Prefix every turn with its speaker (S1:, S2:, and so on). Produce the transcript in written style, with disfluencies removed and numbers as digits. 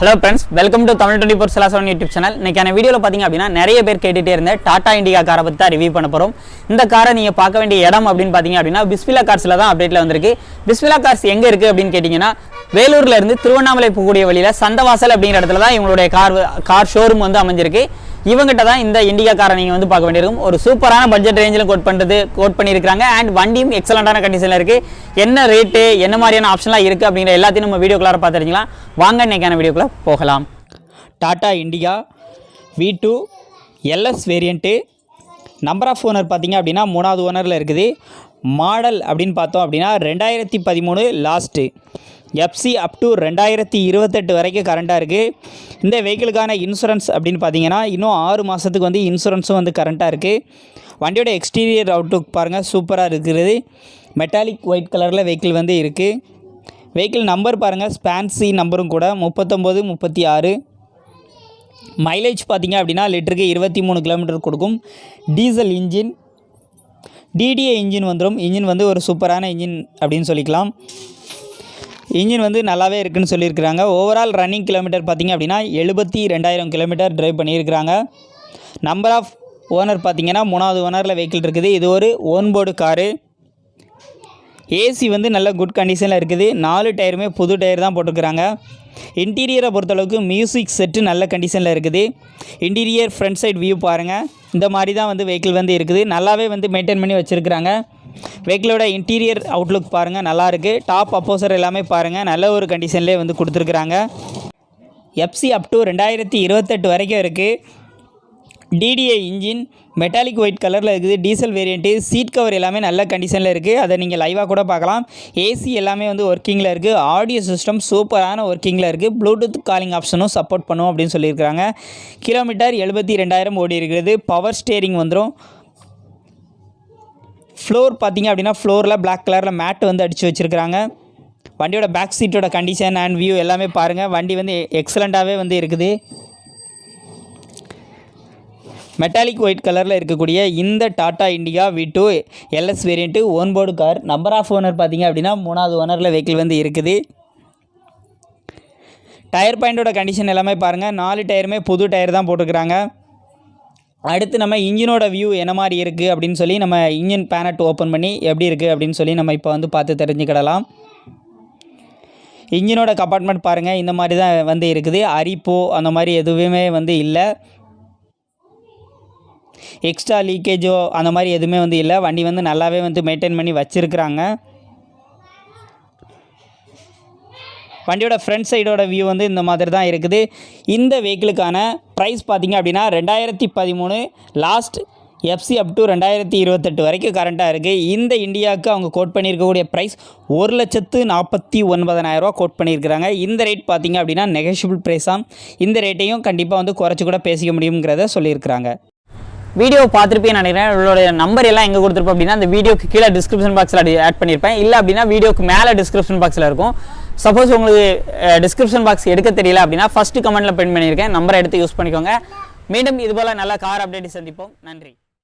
S1: Hello friends, welcome to Tamil 24/7 YouTube channel. இன்னைக்கான வீடியோல பாத்தீங்க அப்படினா நிறைய பேர் கேட்டுட்டே இருந்த டாடா இண்டிகா காரை பத்தி தான் ரிவ்யூ பண்ண போறோம். இந்த காரை நீங்க பார்க்க வேண்டிய இடம் அப்படினு பாத்தீங்க அப்படினா பிஸ்மில்லா கார்ஸ்ல தான் அப்டேட்ல வந்திருக்கு. பிஸ்மில்லா கார்ஸ் எங்க இருக்கு அப்படினு கேட்டிங்கனா வேலூர்ல இருந்து திருவண்ணாமலை போகக்கூடிய வழியில சந்தவாசல் அப்படிங்கிற இடத்துல தான் இவங்களுடைய கார் ஷோரூம் வந்து அமைஞ்சிருக்கு. இவங்கிட்ட தான் இந்த இண்டிகா காரை நீங்க வந்து பார்க்க வேண்டியிருக்கும். ஒரு சூப்பரான பட்ஜெட் ரேஞ்சில கோட் பண்ணியிருக்காங்க. அண்ட் வண்டியும் எக்ஸலண்டான கண்டிஷன்ல இருக்கு. என்ன ரேட் என்ன மாதிரியான ஆப்ஷன்லாம் இருக்கு அப்படிங்கிற எல்லாத்தையும் நம்ம வீடியோக்குள்ள பார்த்து தெரிஞ்சுக்கலாம். வாங்க இன்னைக்கான வீடியோக்குள்ள போகலாம். Tata Indica V2 LS variant. Number of owner பார்த்தீங்க அப்படின்னா 3வது ஓனரில் இருக்குது. மாடல் அப்படின்னு பார்த்தோம் அப்படின்னா 2013 லாஸ்ட்டு. FC அப் டு 2028 வரைக்கும் கரண்ட்டாக இருக்குது. இந்த வெஹிக்கிளுக்கான இன்சூரன்ஸ் அப்படின்னு பார்த்தீங்கன்னா இன்னும் 6 மாதத்துக்கு வந்து இன்சூரன்ஸும் வந்து கரண்ட்டாக இருக்குது. வண்டியோட எக்ஸ்டீரியர் அவுட்லுக் பாருங்கள், சூப்பராக இருக்கிறது. மெட்டாலிக் ஒயிட் கலரில் வெஹிக்கிள் வந்து இருக்குது. வெஹிக்கிள் நம்பர் பாருங்கள், ஸ்பான்சி நம்பரும் கூட 3936. மைலேஜ் பார்த்திங்க அப்படின்னா லிட்டருக்கு 23 கிலோமீட்டர் கொடுக்கும். டீசல் இன்ஜின், DDA இன்ஜின் வந்துடும். இன்ஜின் வந்து ஒரு சூப்பரான இன்ஜின் அப்படின்னு சொல்லிக்கலாம். இன்ஜின் வந்து நல்லாவே இருக்குதுன்னு சொல்லியிருக்கிறாங்க. ஓவரால் ரன்னிங் கிலோமீட்டர் பார்த்திங்க அப்படின்னா 72,000 கிலோமீட்டர் ட்ரைவ் பண்ணியிருக்கிறாங்க. நம்பர் ஆஃப் ஓனர் பார்த்திங்கன்னா 3வது ஓனரில் வெஹிக்கிள் இருக்குது. இது ஒரு ஓன்போர்டு காரு. ஏசி வந்து நல்ல குட் கண்டிஷனில் இருக்குது. 4 டயருமே புது டயர் தான் போட்டுருக்குறாங்க. இன்டீரியரை பொறுத்தளவுக்கு மியூசிக் செட்டு நல்ல கண்டிஷனில் இருக்குது. இன்டீரியர் ஃப்ரண்ட் சைட் வியூ பாருங்கள், இந்த மாதிரி தான் வந்து வெஹிக்கிள் வந்து இருக்குது. நல்லாவே வந்து மெயின்டைன் பண்ணி வச்சுருக்குறாங்க. வெஹிக்கிளோட இன்டீரியர் அவுட்லுக் பாருங்கள், நல்லாயிருக்கு. டாப் அப்போசர் எல்லாமே பாருங்கள், நல்ல ஒரு கண்டிஷன்லேயே வந்து கொடுத்துருக்குறாங்க. FC அப் டு 2028 வரைக்கும் இருக்குது. DDA இன்ஜின், மெட்டாலிக் ஒயிட் கலரில் இருக்குது. Diesel variant. சீட் கவர் எல்லாமே நல்ல கண்டிஷனில் இருக்குது. அதை நீங்கள் லைவாக கூட பார்க்கலாம். ஏசி எல்லாமே வந்து ஒர்க்கிங்கில் இருக்குது. ஆடியோ சிஸ்டம் சூப்பரான ஒர்க்கிங்கில் இருக்குது. ப்ளூடூத் காலிங் ஆப்ஷனும் சப்போர்ட் பண்ணும் அப்படின்னு சொல்லியிருக்கிறாங்க. கிலோமீட்டர் 72,000 ஓடி இருக்கிறது. பவர் ஸ்டேரிங் வந்துடும். ஃப்ளோர் பார்த்திங்க அப்படின்னா ஃப்ளோரில் பிளாக் கலரில் மேட் வந்து அடித்து வச்சுருக்கிறாங்க. வண்டியோட பேக் சீட்டோட கண்டிஷன் அண்ட் வியூ எல்லாமே பாருங்கள். வண்டி வந்து எக்ஸலண்ட்டாகவே வந்து இருக்குது. மெட்டாலிக் ஒயிட் கலரில் இருக்கக்கூடிய இந்த Tata Indica V2 LS variant own board car. Number of owner பார்த்திங்க அப்படின்னா 3வது ஓனரில் வெஹிக்கிள் வந்து இருக்குது. டயர் பாயிண்டோட கண்டிஷன் எல்லாமே பாருங்கள். 4 டயருமே புது டயர் தான் போட்டுக்கிறாங்க. அடுத்து நம்ம இன்ஜினோட வியூ என்ன மாதிரி இருக்குது அப்படின்னு சொல்லி நம்ம இன்ஜின் பேனட் ஓப்பன் பண்ணி எப்படி இருக்குது அப்படின்னு சொல்லி நம்ம இப்போ வந்து பார்த்து தெரிஞ்சுக்கிடலாம். இன்ஜினோட கம்பார்ட்மெண்ட் பாருங்கள், இந்த மாதிரி தான் வந்து இருக்குது. அரிப்போ அந்த மாதிரி எதுவுமே வந்து இல்லை. எக்ஸ்ட்ரா லீக்கேஜோ அந்த மாதிரி எதுவுமே வந்து இல்லை. வண்டி வந்து நல்லாவே வந்து மெயின்டைன் பண்ணி வச்சுருக்குறாங்க. வண்டியோட ஃப்ரண்ட் சைடோட வியூ வந்து இந்த மாதிரி தான் இருக்குது. இந்த வெஹிக்கிளுக்கான ப்ரைஸ் பார்த்திங்க அப்படின்னா 2013 லாஸ்ட். FC அப் டு 2028 வரைக்கும் கரண்ட்டாக இருக்குது. இந்த இண்டியாவுக்கு அவங்க கோட் பண்ணியிருக்கக்கூடிய ப்ரைஸ் 1,49,000 கோட் பண்ணியிருக்கிறாங்க. இந்த ரேட் பார்த்திங்க அப்படின்னா நெகோஷியபிள் ப்ரைஸாக. இந்த ரேட்டையும் கண்டிப்பாக வந்து குறைச்சி கூட பேசிக்க முடியுங்கிறத சொல்லியிருக்கிறாங்க. வீடியோ பார்த்துருப்பேன் நினைக்கிறேன். உங்களுடைய நம்பர் எல்லாம் எங்கே கொடுத்துருப்போம் அப்படின்னா அந்த வீடியோக்கு கீழே டிஸ்கிரிப்ஷன் பாக்ஸில் ஆட் பண்ணியிருப்பேன். இல்லை அப்படின்னா வீடியோக்கு மேலே டிஸ்கிரிப்ஷன் பாக்ஸில் இருக்கும். சப்போஸ் உங்களுக்கு டிஸ்கிரிப்ஷன் பாக்ஸ் எடுக்க தெரியல அப்படின்னா ஃபஸ்ட்டு கமெண்ட்டில் பிரிண்ட் பண்ணியிருக்கேன். நம்பரை எடுத்து யூஸ் பண்ணிக்கோங்க. மீண்டும் இதுபோல் நல்ல கார் அப்டேட் சந்திப்போம். நன்றி.